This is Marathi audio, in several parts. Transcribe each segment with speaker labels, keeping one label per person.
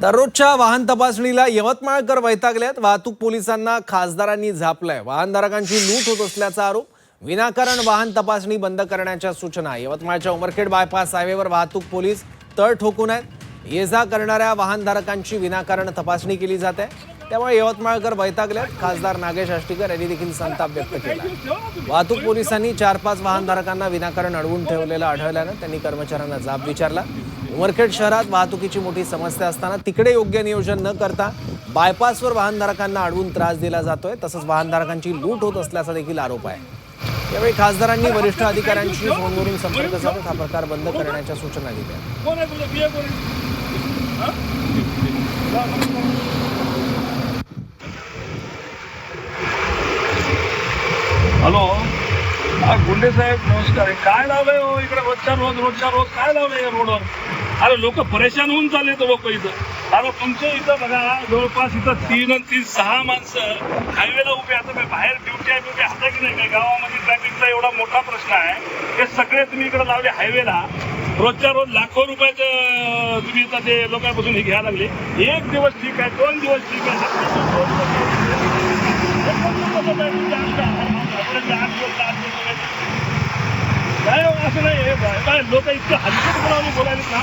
Speaker 1: दररोजच्या वाहन तपासणीला यवतमाळकर वैतागल्यात. वाहतूक पोलिसांना खासदारांनी झापलंय. वाहनधारकांची लूट होत असल्याचा आरोप. विनाकारण वाहन तपासणी बंद करण्याच्या सूचना. यवतमाळच्या उमरखेड बायपास हायवेवर वाहतूक पोलीस तळ ठोकून आहेत. ये जा करणाऱ्या वाहनधारकांची विनाकारण तपासणी केली जाते, त्यामुळे यवतमाळकर वैतागल्यात. खासदार नागेश आष्टीकर यांनी देखील संताप व्यक्त केला. वाहतूक पोलिसांनी 4-5 वाहनधारकांना विनाकारण अडवून ठेवलेलं आढळल्यानं त्यांनी कर्मचाऱ्यांना जाब विचारला. उमरखेड शहरात वाहतुकीची मोठी समस्या असताना तिकडे योग्य नियोजन न करता बायपासवर वाहनधारकांना अडवून त्रास दिला जातोय, तसंच वाहनधारकांची लूट होत असल्याचा देखील आरोप आहे. यावेळी खासदारांनी वरिष्ठ अधिकाऱ्यांशी फोनवरून संपर्क साधत हा प्रकार बंद करण्याच्या सूचना दिल्या.
Speaker 2: हॅलो, गुंडे साहेब नमस्कार. काय लावलंय हो इकडे रोजच्या रोज काय लावलंय या रोडवर? अरे लोक परेशान होऊन चालले लोक इथं. अरे तुमच्या इथं बघा, जवळपास इथं 3-6 माणसं हायवेला उभे. आता काय बाहेर ड्युटी आहे उभे आता की नाही? काय गावामध्ये ट्रॅफिकचा एवढा मोठा प्रश्न आहे, हे सगळे तुम्ही इकडे लावले हायवेला. रोजच्या रोज लाखो रुपयाचं तुम्ही इथं ते लोकांपासून हे घ्यायला लागले. एक दिवस ठीक आहे, 2 दिवस ठीक आहे, काय असं नाही. लोक इतकं हलकट बनवून बोलायला ना,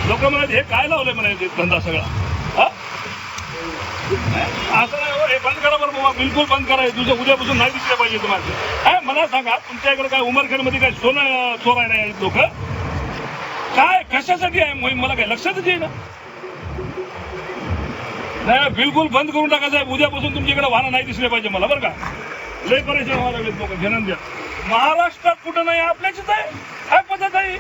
Speaker 2: लोक म्हणाले हे काय लावलंय म्हणायचे धंदा सगळा. असं नाही हो, हे बंद करा बरं बाबा, बिलकुल बंद करा. तुझं उद्यापासून नाही दिसलं पाहिजे तुम्हाला. काय मला सांगा, तुमच्या इकडे काय उमरखेडमध्ये काय सोनं चोराय नाही लोक? काय कशासाठी आहे मोहीम मला काय लक्षातच येईना. नाही बिलकुल बंद करून टाका साहेब. उद्यापासून तुमच्या इकडे वाहन नाही दिसले पाहिजे मला, बरं का? लय परेशान व्हायला लागले लोक. घेणं द्या. महाराष्ट्रात कुठं नाही, आपल्याचीच आहे. काय पद्धत आहे?